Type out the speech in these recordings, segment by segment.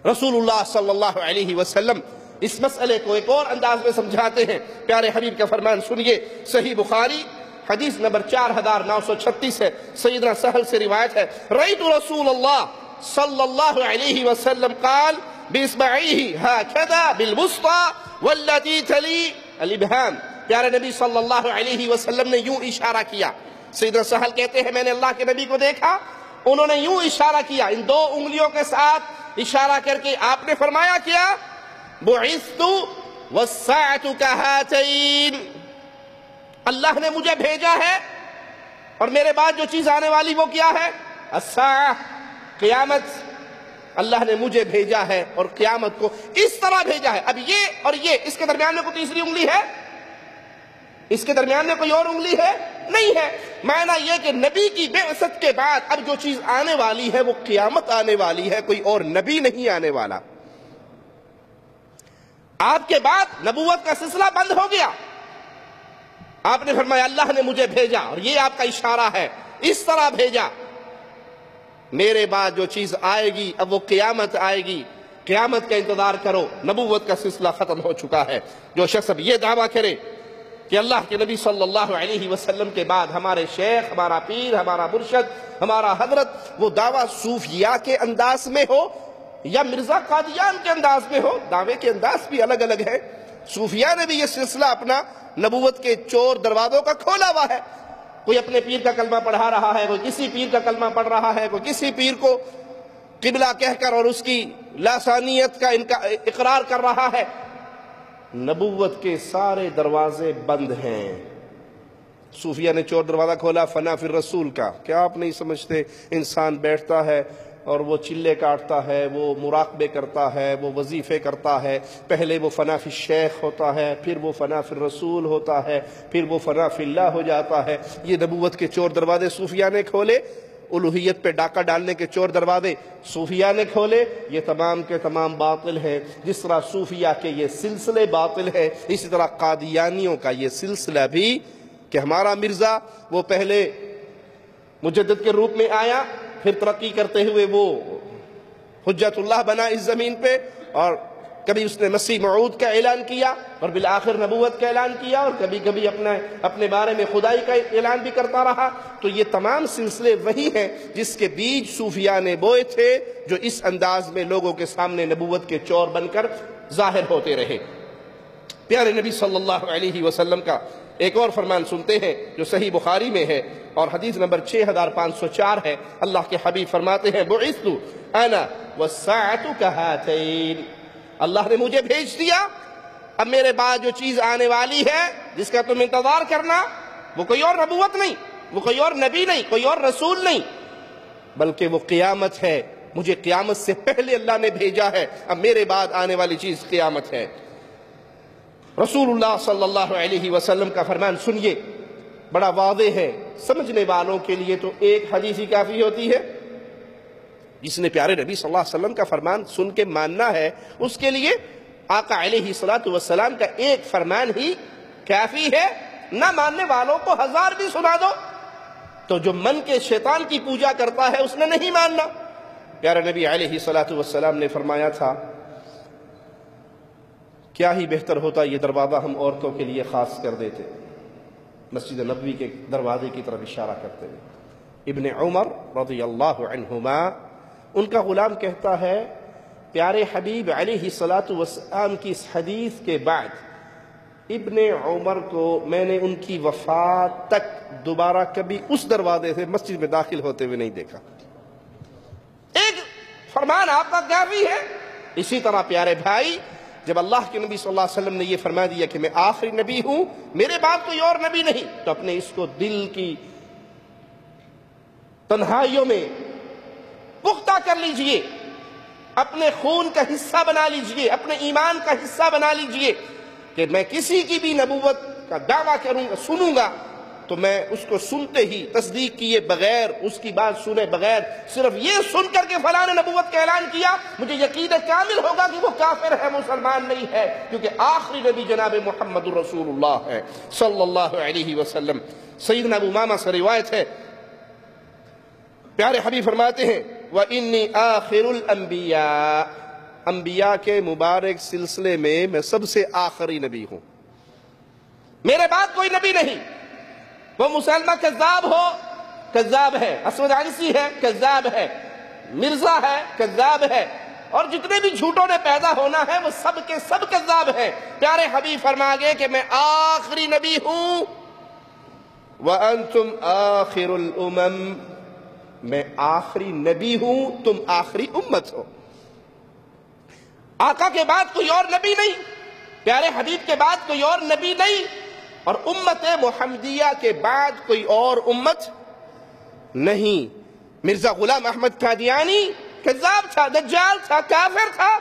رسول اللہ صلی اللہ علیہ وسلم اس مسئلے کو ایک اور انداز میں سمجھاتے ہیں. پیارے حبیب کا فرمان سنیے. صحیح بخاری حدیث نمبر 4936 ہے. سیدنا سہل سے روایت ہے. رأیت رسول اللہ صلی اللہ علیہ وسلم قال بِإِصْبَعِهِ هَكَذَا بِالْوُسْطَى وَالَّتِي تَلِي الْإِبْهَامِ. پیارے نبی صلی اللہ علیہ وسلم نے یوں اشارہ کیا. سیدنا سہل کہتے ہیں میں نے اللہ کے نبی کو دیکھا، انہوں نے یوں اشارہ کیا ان دو انگلیوں کے ساتھ اشارہ کر کے آپ نے فرمایا کیا بُعِثْتُ وَالسَّاعَةُ كَهَاتَيْنِ. اللہ نے مجھے بھیجا ہے اور میرے بعد جو چیز آنے والی وہ کیا ہے؟ الساعہ، قیامت. اللہ نے مجھے بھیجا ہے اور قیامت کو اس طرح بھیجا ہے. اب یہ اور یہ، اس کے درمیان میں کوئی تیسری انگلی ہے؟ اس کے درمیان میں کوئی اور انگلی ہے؟ نہیں ہے. معنی یہ کہ نبی کی بعثت کے بعد اب جو چیز آنے والی ہے وہ قیامت آنے والی ہے، کوئی اور نبی نہیں آنے والا. آپ کے بعد نبوت کا سلسلہ بند ہو گیا. آپ نے فرمایا اللہ نے مجھے بھیجا اور یہ آپ کا اشارہ ہے، اس طرح بھیجا. میرے بعد جو چیز آئے گی اب وہ قیامت آئے گی، قیامت کا انتظار کرو. نبوت کا سلسلہ ختم ہو چکا ہے. جو شخص اب یہ دعویٰ کرے کہ اللہ کے نبی صلی اللہ علیہ وسلم کے بعد ہمارے شیخ، ہمارا پیر، ہمارا مرشد، ہمارا حضرت، وہ دعویٰ صوفیاء کے انداز میں ہو یا مرزا قادیان کے انداز میں ہو، دعوے کے انداز بھی الگ الگ ہے. صوفیاء نے بھی یہ سلسلہ اپنا نبوت کے چور دروازوں کا کھولا ہوا ہے. کوئی اپنے پیر کا کلمہ پڑھا رہا ہے، کوئی کسی پیر کا کلمہ پڑھ رہا ہے، کوئی کسی پیر کو قبلہ کہہ کر اور اس کی لاسانیت کا اقرار کر رہا ہے. نبوت کے سارے دروازے بند ہیں. صوفیہ نے چور دروازہ کھولا فنا فی الرسول کا. کیا آپ نہیں سمجھتے انسان بیٹھتا ہے اور وہ چلے کاٹتا ہے، وہ مراقبے کرتا ہے، وہ وظیفے کرتا ہے، پہلے وہ فنا فی الشیخ ہوتا ہے، پھر وہ فنا فی الرسول ہوتا ہے، پھر وہ فنا فی اللہ ہو جاتا ہے. یہ نبوت کے چور دروازے صوفیہ نے کھولے. الوہیت پہ ڈاکہ ڈالنے کے چور دروازے صوفیہ نے کھولے. یہ تمام کے تمام باطل ہیں. جس طرح صوفیہ کے یہ سلسلے باطل ہے، اسی طرح قادیانیوں کا یہ سلسلہ بھی کہ ہمارا مرزا وہ پہلے مجدد کے روپ میں آیا، پھر ترقی کرتے ہوئے وہ حجت اللہ بنا اس زمین پہ، اور کبھی اس نے مسیح موعود کا اعلان کیا اور بالآخر نبوت کا اعلان کیا، اور کبھی کبھی اپنے بارے میں خدائی کا اعلان بھی کرتا رہا. تو یہ تمام سلسلے وہی ہیں جس کے بیج صوفیاء نے بوئے تھے، جو اس انداز میں لوگوں کے سامنے نبوت کے چور بن کر ظاہر ہوتے رہے. پیارے نبی صلی اللہ علیہ وسلم کا ایک اور فرمان سنتے ہیں جو صحیح بخاری میں ہے اور حدیث نمبر 6504 ہے. اللہ کے حبیب فرماتے ہیں بُعِثْتُ أَنَا وَالسَّاعَةُ كَهَاتَيْنِ. اللہ نے مجھے بھیج دیا، اب میرے بعد جو چیز آنے والی ہے جس کا تم انتظار کرنا، وہ کوئی اور نبوت نہیں، وہ کوئی اور نبی نہیں، کوئی اور رسول نہیں، بلکہ وہ قیامت ہے. مجھے قیامت سے پہلے اللہ نے بھیجا ہے، اب میرے بعد آنے والی چیز قیامت ہے. رسول اللہ صلی اللہ علیہ وسلم کا فرمان سنیے، بڑا واضح ہے. سمجھنے والوں کے لیے تو ایک حدیث ہی کافی ہوتی ہے. جس نے پیارے نبی صلی اللہ علیہ وسلم کا فرمان سن کے ماننا ہے، اس کے لیے آقا علیہ السلام کا ایک فرمان ہی کافی ہے. نہ ماننے والوں کو 1000 بھی سنا دو تو جو من کے شیطان کی پوجا کرتا ہے اس نے نہیں ماننا. پیارے نبی علیہ السلام نے فرمایا تھا کیا ہی بہتر ہوتا یہ دروازہ ہم عورتوں کے لیے خاص کر دیتے. مسجد نبوی کے دروازے کی طرف اشارہ کرتے ہوئے ابن عمر رضی اللہ عنہما، ان کا غلام کہتا ہے پیارے حبیب علیہ السلام کی اس حدیث کے بعد ابن عمر کو میں نے ان کی وفات تک دوبارہ کبھی اس دروازے سے مسجد میں داخل ہوتے ہوئے نہیں دیکھا. ایک فرمان آپ کا کافی ہے. اسی طرح پیارے بھائی، جب اللہ کے نبی صلی اللہ علیہ وسلم نے یہ فرما دیا کہ میں آخری نبی ہوں، میرے بعد کوئی اور نبی نہیں، تو اپنے اس کو دل کی تنہائیوں میں پختہ کر لیجئے، اپنے خون کا حصہ بنا لیجئے، اپنے ایمان کا حصہ بنا لیجئے کہ میں کسی کی بھی نبوت کا دعویٰ کروں گا، سنوں گا تو میں اس کو سنتے ہی تصدیق کیے بغیر، اس کی بات سنے بغیر، صرف یہ سن کر کے فلاں نے نبوت کا اعلان کیا، مجھے یقین کامل ہوگا کہ وہ کافر ہے، مسلمان نہیں ہے، کیونکہ آخری نبی جناب محمد رسول اللہ ہے صلی اللہ علیہ وسلم. سیدنا ابو امامہ سے روایت ہے، پیارے حبیب فرماتے ہیں وَإِنِّي آخِرُ الْأَنْبِيَاءِ، انبیاء کے مبارک سلسلے میں سب سے آخری نبی ہوں، میرے بعد کوئی نبی نہیں۔ وہ مسلمہ کذاب ہو، کذاب ہے، اسود عنسی ہے، کذاب ہے، مرزا ہے، کذاب ہے، اور جتنے بھی جھوٹوں نے پیدا ہونا ہے وہ سب کے سب کذاب ہیں۔ پیارے حبیب فرما گئے کہ میں آخری نبی ہوں، وَأَنْتُمْ آخِرُ الْأُمَمِ، میں آخری نبی ہوں، تم آخری امت ہو۔ آقا کے بعد کوئی اور نبی نہیں، پیارے حبیب کے بعد کوئی اور نبی نہیں، اور امت محمدیہ کے بعد کوئی اور امت نہیں۔ مرزا غلام احمد قادیانی کذاب تھا، دجال تھا، کافر تھا،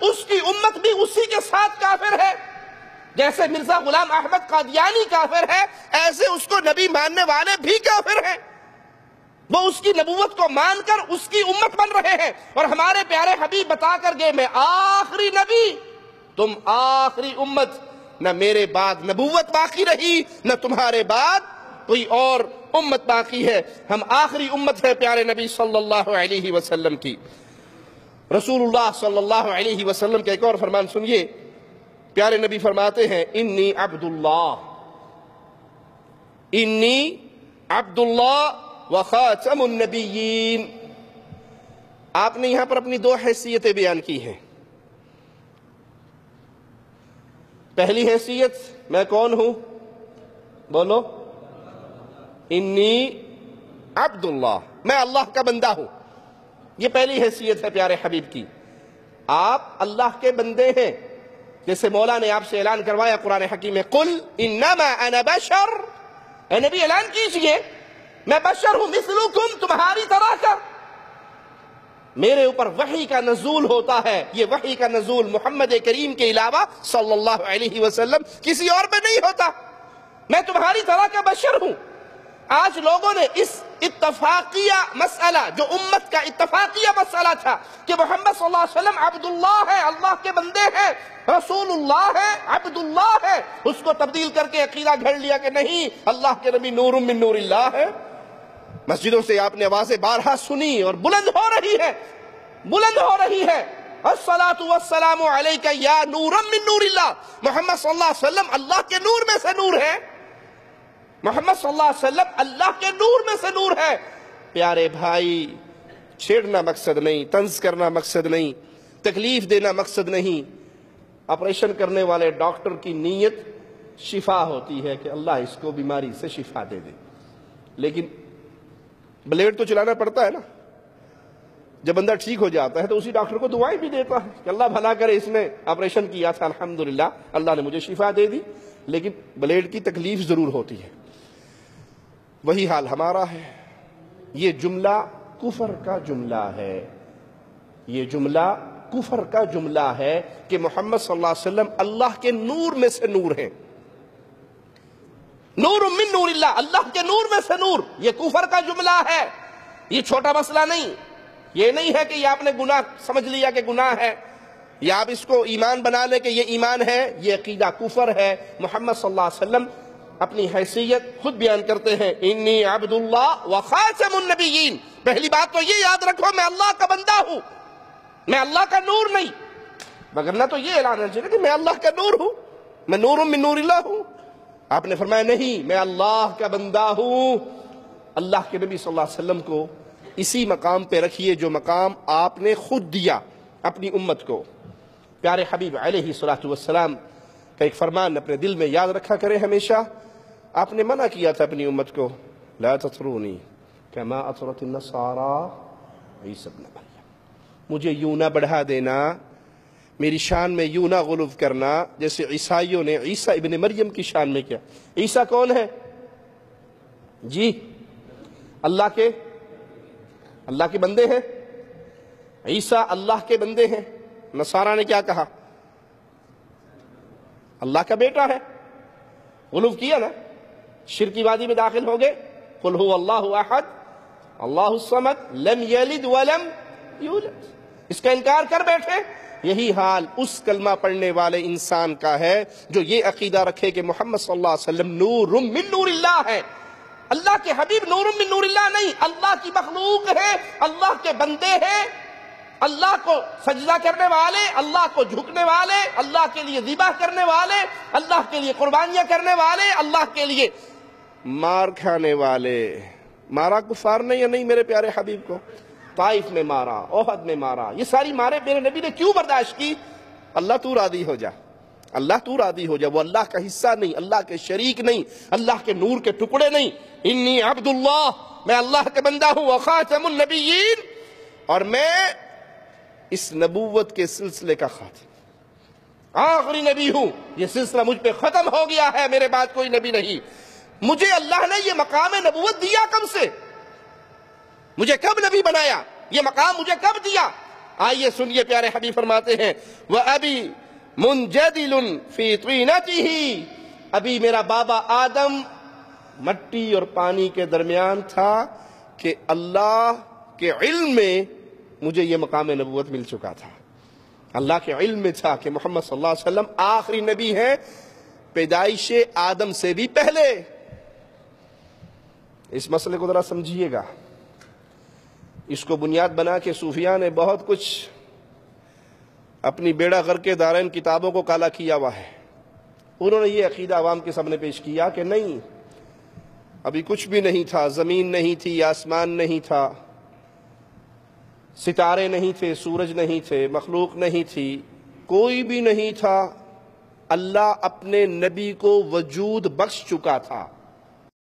اس کی امت بھی اسی کے ساتھ کافر ہے۔ جیسے مرزا غلام احمد قادیانی کافر ہے، ایسے اس کو نبی ماننے والے بھی کافر ہیں۔ وہ اس کی نبوت کو مان کر اس کی امت بن رہے ہیں، اور ہمارے پیارے حبیب بتا کر گئے میں آخری نبی، تم آخری امت، نہ میرے بعد نبوت باقی رہی، نہ تمہارے بعد کوئی اور امت باقی ہے، ہم آخری امت ہے پیارے نبی صلی اللہ علیہ وسلم کی۔ رسول اللہ صلی اللہ علیہ وسلم کا ایک اور فرمان سنیے، پیارے نبی فرماتے ہیں انی عبداللہ، انی عبداللہ وخاتم النبیین۔ آپ نے یہاں پر اپنی دو حیثیتیں بیان کی ہیں۔ پہلی حیثیت میں کون ہوں؟ بولو، انی عبداللہ، میں اللہ کا بندہ ہوں، یہ پہلی حیثیت ہے پیارے حبیب کی۔ آپ اللہ کے بندے ہیں، جیسے مولا نے آپ سے اعلان کروایا قرآن حکیم میں قل انما انا بشر، اے نبی اعلان کیجئے میں بشر ہوں مثلکم، تمہاری طرح کا، میرے اوپر وحی کا نزول ہوتا ہے، یہ وحی کا نزول محمد کریم کے علاوہ صلی اللہ علیہ وسلم کسی اور پہ نہیں ہوتا، میں تمہاری طرح کا بشر ہوں۔ آج لوگوں نے اس اتفاقیہ مسئلہ، جو امت کا اتفاقیہ مسئلہ تھا کہ محمد صلی اللہ علیہ وسلم عبداللہ ہے، اللہ کے بندے ہیں، رسول اللہ ہے، عبداللہ ہے، اس کو تبدیل کر کے عقیدہ گھڑ لیا کہ نہیں اللہ کے نبی نور من نور اللہ ہے۔ مسجدوں سے آپ نے آوازیں بارہا سنی اور بلند ہو رہی ہے، بلند ہو رہی ہے، الصلاۃ والسلام علیک یا نورا من نور اللہ، محمد صلی اللہ علیہ وسلم اللہ کے نور میں سے نور ہے، محمد صلی اللہ علیہ وسلم اللہ کے نور میں سے نور ہے۔ پیارے بھائی، چھیڑنا مقصد نہیں، طنز کرنا مقصد نہیں، تکلیف دینا مقصد نہیں۔ آپریشن کرنے والے ڈاکٹر کی نیت شفا ہوتی ہے کہ اللہ اس کو بیماری سے شفا دے دے، لیکن بلیڈ تو چلانا پڑتا ہے نا۔ جب بندہ ٹھیک ہو جاتا ہے تو اسی ڈاکٹر کو دعائیں بھی دیتا ہے کہ اللہ بھلا کرے، اس نے آپریشن کیا تھا، الحمدللہ اللہ نے مجھے شفا دے دی، لیکن بلیڈ کی تکلیف ضرور ہوتی ہے۔ وہی حال ہمارا ہے۔ یہ جملہ کفر کا جملہ ہے، یہ جملہ کفر کا جملہ ہے کہ محمد صلی اللہ علیہ وسلم اللہ کے نور میں سے نور ہیں، نور من نور اللہ، اللہ کے نور میں سے نور، یہ کفر کا جملہ ہے۔ یہ چھوٹا مسئلہ نہیں، یہ نہیں ہے کہ یہ آپ نے گناہ سمجھ لیا کہ گناہ ہے، یا آپ اس کو ایمان بنا لیں کہ یہ ایمان ہے، یہ عقیدہ کفر ہے۔ محمد صلی اللہ علیہ وسلم اپنی حیثیت خود بیان کرتے ہیں انی عبداللہ وخاتم النبیین۔ پہلی بات تو یہ یاد رکھو میں اللہ کا بندہ ہوں، میں اللہ کا نور نہیں، وگرنہ تو یہ اعلان ہے کہ میں اللہ کا نور ہوں، میں نور من نور اللہ ہوں۔ آپ نے فرمایا نہیں، میں اللہ کا بندہ ہوں۔ اللہ کے نبی صلی اللہ علیہ وسلم کو اسی مقام پہ رکھیے جو مقام آپ نے خود دیا اپنی امت کو۔ پیارے حبیب علیہ الصلوۃ والسلام کا ایک فرمان اپنے دل میں یاد رکھا کرے ہمیشہ۔ آپ نے منع کیا تھا اپنی امت کو لا تطرونی کما اطرت النصارى عیسی ابن مریم، مجھے یوں نہ بڑھا دینا، میری شان میں یوں نہ غلو کرنا جیسے عیسائیوں نے عیسی ابن مریم کی شان میں کیا۔ عیسیٰ کون ہے جی؟ اللہ کے بندے ہیں، عیسیٰ اللہ کے بندے ہیں۔ نصارہ نے کیا کہا؟ اللہ کا بیٹا ہے، غلو کیا نا، شرکی وادی میں داخل ہو گئے۔ قل هو اللہ احد اللہ الصمد لم یلد ولم یولد، اس کا انکار کر بیٹھے۔ یہی حال اس کلمہ پڑھنے والے انسان کا ہے جو یہ عقیدہ رکھے کہ محمد صلی اللہ علیہ وسلم نور من نور اللہ ہے۔ اللہ کے حبیب نور من نور اللہ نہیں، اللہ کی مخلوق ہے، اللہ کے بندے ہیں، اللہ کو سجدہ کرنے والے، اللہ کو جھکنے والے، اللہ کے لیے ذبح کرنے والے، اللہ کے لیے قربانیاں کرنے والے، اللہ کے لیے مار کھانے والے۔ مارا کفار نے یا نہیں میرے پیارے حبیب کو؟ طائف میں مارا، احد میں مارا، یہ ساری مارے میرے نبی نے کیوں برداشت کی؟ اللہ تو راضی ہو جا، اللہ تو راضی ہو جا۔ وہ اللہ کا حصہ نہیں، اللہ کے شریک نہیں، اللہ کے نور کے ٹکڑے نہیں۔ انی عبداللہ، میں اللہ کا بندہ ہوں، وخاتم النبیین، اور میں اس نبوت کے سلسلے کا خاتم، آخری نبی ہوں۔ یہ سلسلہ مجھ پہ ختم ہو گیا ہے، میرے بعد کوئی نبی نہیں۔ مجھے اللہ نے یہ مقام نبوت دیا کب سے؟ مجھے کب نبی بنایا؟ یہ مقام مجھے کب دیا؟ آئیے سنیے، پیارے حبیب فرماتے ہیں وَأَبِي مُنْجَدِلٌ فِي طِينَتِهِ، ابھی میرا بابا آدم مٹی اور پانی کے درمیان تھا کہ اللہ کے علم میں مجھے یہ مقام نبوت مل چکا تھا۔ اللہ کے علم میں تھا کہ محمد صلی اللہ علیہ وسلم آخری نبی ہیں، پیدائش آدم سے بھی پہلے۔ اس مسئلے کو ذرا سمجھیے گا، اس کو بنیاد بنا کے صوفیاء نے بہت کچھ اپنی بیڑا غرق دارین کتابوں کو کالا کیا ہوا ہے۔ انہوں نے یہ عقیدہ عوام کے سامنے پیش کیا کہ نہیں، ابھی کچھ بھی نہیں تھا، زمین نہیں تھی، آسمان نہیں تھا، ستارے نہیں تھے، سورج نہیں تھے، مخلوق نہیں تھی، کوئی بھی نہیں تھا، اللہ اپنے نبی کو وجود بخش چکا تھا۔